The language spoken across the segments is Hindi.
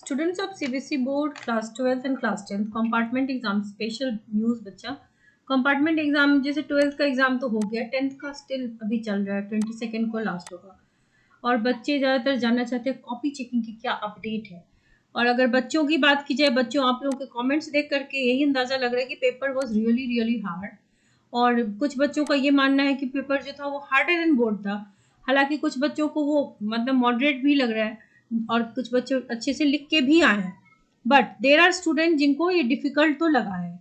Students of CBSE board class 12th and class 10th compartment exam special news बच्चा। कंपार्टमेंट एग्जाम जैसे 12th का एग्जाम तो हो गया, 10th का स्टिल अभी चल रहा है, 22 को लास्ट होगा। और बच्चे ज़्यादातर जानना चाहते हैं कॉपी चेकिंग की क्या अपडेट है। और अगर बच्चों की बात की जाए, बच्चों आप लोगों के कमेंट्स देख करके यही अंदाज़ा लग रहा है कि paper was really really hard. और कुछ बच्चों का ये मानना है कि पेपर जो था वो हार्डर देन बोर्ड था। हालांकि कुछ बच्चों को वो मतलब मॉडरेट भी लग रहा है और कुछ बच्चे अच्छे से लिख के भी आए हैं। बट देर आर स्टूडेंट जिनको ये डिफिकल्ट तो लगा है।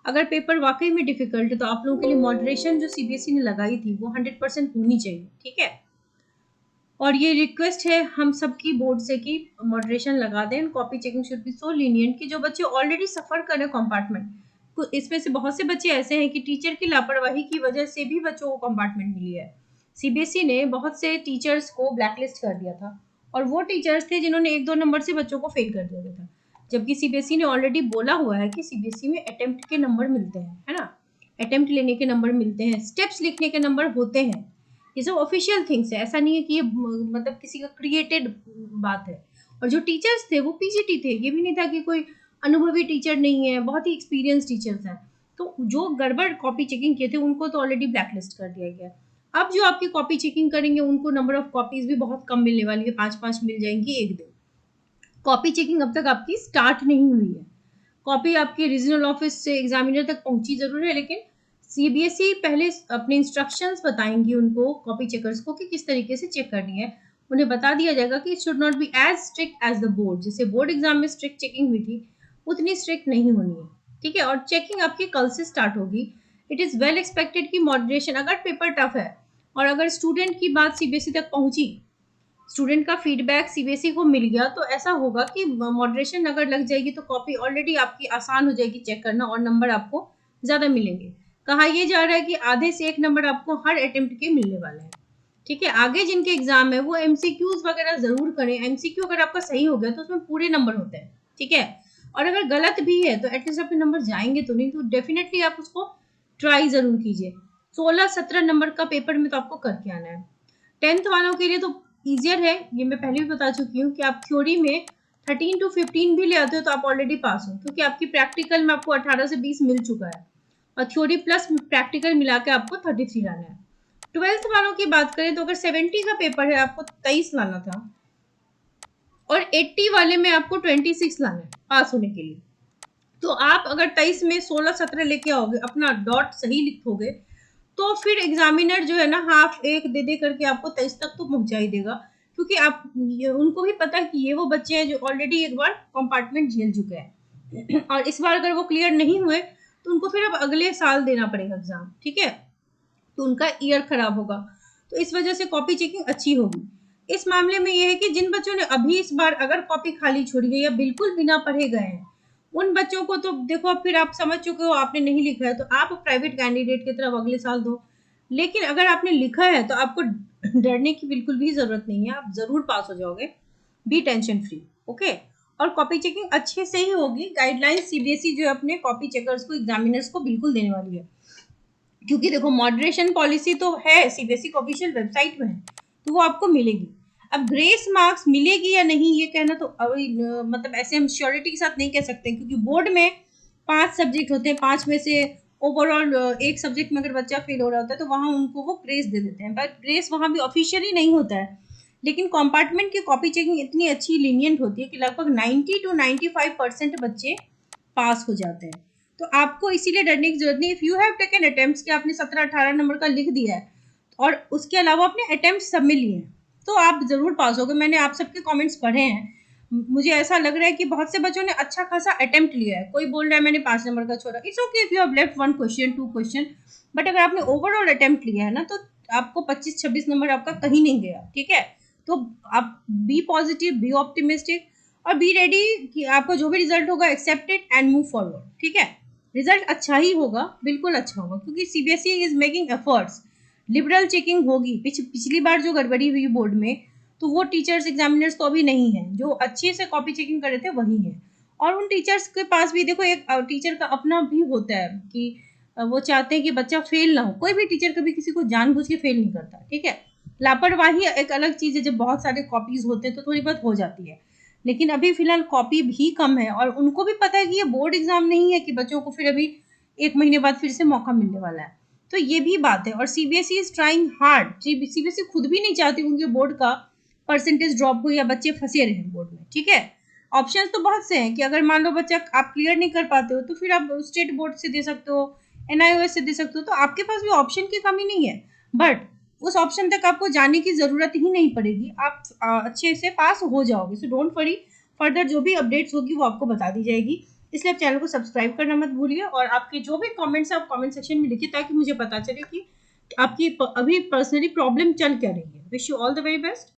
अगर पेपर वाकई में डिफिकल्ट है तो आप लोगों के लिए मॉडरेशन जो सीबीएसई ने लगाई थी वो 100% होनी चाहिए, ठीक है। और ये रिक्वेस्ट है हम सबकी बोर्ड से कि मॉडरेशन लगा दें। Copy checking should be so lenient कि जो बच्चे ऑलरेडी सफ़र कर रहे कंपार्टमेंट, इसमें से बहुत से बच्चे ऐसे हैं कि टीचर की लापरवाही की वजह से भी बच्चों को कंपार्टमेंट मिली है। सीबीएसई ने बहुत से टीचर्स को ब्लैकलिस्ट कर दिया था और वो टीचर्स थे जिन्होंने 1-2 नंबर से बच्चों को फेल कर दिया था। जबकि सीबीएसई ने ऑलरेडी बोला हुआ है कि सीबीएसई में अटेम्प्ट के नंबर मिलते हैं, है ना। अटेम्प्ट लेने के नंबर मिलते हैं, स्टेप्स लिखने के नंबर होते हैं। ये सब ऑफिशियल थिंग्स है, ऐसा नहीं है कि ये मतलब किसी का क्रिएटेड बात है। और जो टीचर्स थे वो पीजीटी थे, ये भी नहीं था कि कोई अनुभवी टीचर नहीं है, बहुत ही एक्सपीरियंस टीचर्स हैं। तो जो गड़बड़ कॉपी चेकिंग किए थे उनको तो ऑलरेडी ब्लैकलिस्ट कर दिया गया। अब जो आपकी कॉपी चेकिंग करेंगे उनको नंबर ऑफ कॉपीज भी बहुत कम मिलने वाली है, 5-5 मिल जाएंगी एक दिन। कॉपी चेकिंग अब तक आपकी स्टार्ट नहीं हुई है। कॉपी आपके रीजनल ऑफिस से एग्जामिनर तक पहुंची जरूर है, लेकिन सीबीएसई पहले अपने इंस्ट्रक्शंस बताएंगी उनको कॉपी चेकर्स को कि किस तरीके से चेक करनी है। उन्हें बता दिया जाएगा कि it should not be as strict as the board. जैसे बोर्ड एग्जाम में स्ट्रिक्ट चेकिंग हुई थी उतनी स्ट्रिक्ट नहीं होनी है, ठीक है। और चेकिंग आपकी कल से स्टार्ट होगी। इट इज़ वेल एक्सपेक्टेड कि मॉडरेशन, अगर पेपर टफ है और अगर स्टूडेंट की बात सीबीएसई तक पहुंची, स्टूडेंट का फीडबैक सीबीएसई को मिल गया, तो ऐसा होगा कि मॉडरेशन अगर लग जाएगी तो कॉपी ऑलरेडी आपकी आसान हो जाएगी चेक करना और नंबर आपको ज़्यादा मिलेंगे। कहा यह जा रहा है कि आधे से एक नंबर आपको हर अटेम्प्ट के मिलने वाले हैं, ठीक है। आगे जिनके एग्जाम है वो एमसीक्यूज वगैरह जरूर करें। एमसीक्यू अगर आपका सही हो गया तो उसमें पूरे नंबर होते हैं, ठीक है। और अगर गलत भी है तो एटलीस्ट आपके नंबर जाएंगे तो नहीं, तो डेफिनेटली आप उसको ट्राई जरूर कीजिए। 16-17 नंबर का पेपर में तो आपको करके आना है। 10th वालों के लिए तो ईजियर है, ये मैं पहले भी बता चुकी हूँ कि आप थ्योरी में 13 to 15 भी ले आते हो तो आप ऑलरेडी पास हो, क्योंकि आपकी प्रैक्टिकल में आपको 18 से 20 मिल चुका है और थ्योरी प्लस प्रैक्टिकल मिला के आपको 33 लाना है। 12th वालों की बात करें तो अगर 70 का पेपर है आपको 23 लाना था और 80 वाले में आपको 26 लाना है पास होने के लिए। तो आप अगर 23 में 16-17 लेके आओगे, अपना डॉट सही लिखोगे, तो फिर एग्जामिनर जो है ना हाफ एक दे दे करके आपको 23 तक तो पहुंचा ही देगा, क्योंकि आप उनको भी पता है कि ये वो बच्चे हैं जो ऑलरेडी एक बार कंपार्टमेंट झेल चुके हैं और इस बार अगर वो क्लियर नहीं हुए तो उनको फिर अब अगले साल देना पड़ेगा एग्जाम, ठीक है। तो उनका ईयर खराब होगा। तो इस वजह से कॉपी चेकिंग अच्छी होगी। इस मामले में ये है कि जिन बच्चों ने अभी इस बार अगर कॉपी खाली छोड़ी है या बिल्कुल बिना पढ़े गए हैं, उन बच्चों को तो देखो अब फिर आप समझ चुके हो आपने नहीं लिखा है तो आप प्राइवेट कैंडिडेट की तरफ अगले साल दो। लेकिन अगर आपने लिखा है तो आपको डरने की बिल्कुल भी जरूरत नहीं है, आप जरूर पास हो जाओगे। Be tension free, okay. और कॉपी चेकिंग अच्छे से ही होगी। गाइडलाइंस सीबीएसई जो अपने कॉपी चेकर्स को, एग्जामिनर्स को बिल्कुल देने वाली है, क्योंकि देखो मॉडरेशन पॉलिसी तो है सीबीएसई की ऑफिशियल वेबसाइट में है, तो वो आपको मिलेगी। अब ग्रेस मार्क्स मिलेगी या नहीं ये कहना तो अभी मतलब ऐसे हम श्योरिटी के साथ नहीं कह सकते, क्योंकि बोर्ड में 5 सब्जेक्ट होते हैं, 5 में से ओवरऑल एक सब्जेक्ट में अगर बच्चा फेल हो रहा होता है तो वहाँ उनको वो ग्रेस दे देते हैं, बट ग्रेस वहाँ भी ऑफिशियली नहीं होता है। लेकिन कंपार्टमेंट की कॉपी चेकिंग इतनी अच्छी लीनियंट होती है कि लगभग 90 to 95% बच्चे पास हो जाते हैं। तो आपको इसीलिए डरने की जरूरत नहीं। If you have taken attempts कि आपने 17-18 नंबर का लिख दिया है और उसके अलावा आपने अटेम्प्ट सब में लिए हैं तो आप जरूर पास होगे। मैंने आप सबके कमेंट्स पढ़े हैं, मुझे ऐसा लग रहा है कि बहुत से बच्चों ने अच्छा खासा अटेम्प्ट लिया है। कोई बोल रहा है मैंने 5 नंबर का छोड़ा, it's okay if you have left 1 question 2 question, but अगर आपने ओवरऑल अटेम्प्ट लिया है ना तो आपको 25-26 नंबर आपका कहीं नहीं गया, ठीक है। तो आप बी पॉजिटिव, बी ऑप्टिमिस्टिक और बी रेडी कि आपका जो भी रिजल्ट होगा accept it and move forward, ठीक है। रिजल्ट अच्छा ही होगा, बिल्कुल अच्छा होगा, क्योंकि CBSE is making efforts. Liberal checking होगी। पिछली बार जो गड़बड़ी हुई बोर्ड में तो वो टीचर्स एग्जामिनर्स तो अभी नहीं है, जो अच्छे से कॉपी चेकिंग कर रहे थे वही है। और उन टीचर्स के पास भी देखो एक टीचर का अपना भी होता है कि वो चाहते हैं कि बच्चा फेल ना हो। कोई भी टीचर कभी किसी को जानबूझ के फेल नहीं करता, ठीक है। लापरवाही एक अलग चीज है, जब बहुत सारे कॉपीज होते हैं तो थोड़ी बहुत हो जाती है, लेकिन अभी फिलहाल कॉपी भी कम है और उनको भी पता है कि ये बोर्ड एग्जाम नहीं है कि बच्चों को फिर अभी 1 महीने बाद फिर से मौका मिलने वाला है। तो ये भी बात है और CBSE is trying hard. CBSE खुद भी नहीं चाहती उनके बोर्ड का परसेंटेज ड्रॉप हो या बच्चे फंसे रहे बोर्ड में, ठीक है। ऑप्शंस तो बहुत से हैं कि अगर मान लो बच्चा आप क्लियर नहीं कर पाते हो तो फिर आप स्टेट बोर्ड से दे सकते हो, एनआईओएस से दे सकते हो, तो आपके पास भी ऑप्शन की कमी नहीं है। बट उस ऑप्शन तक आपको जाने की ज़रूरत ही नहीं पड़ेगी, आप अच्छे से पास हो जाओगे। सो डोंट वरी, फर्दर जो भी अपडेट्स होगी वो आपको बता दी जाएगी। इसलिए आप चैनल को सब्सक्राइब करना मत भूलिए और आपके जो भी कमेंट्स हैं आप कमेंट सेक्शन में लिखिए ताकि मुझे पता चले कि आपकी अभी पर्सनली प्रॉब्लम चल क्या रही है। Wish you all the very best.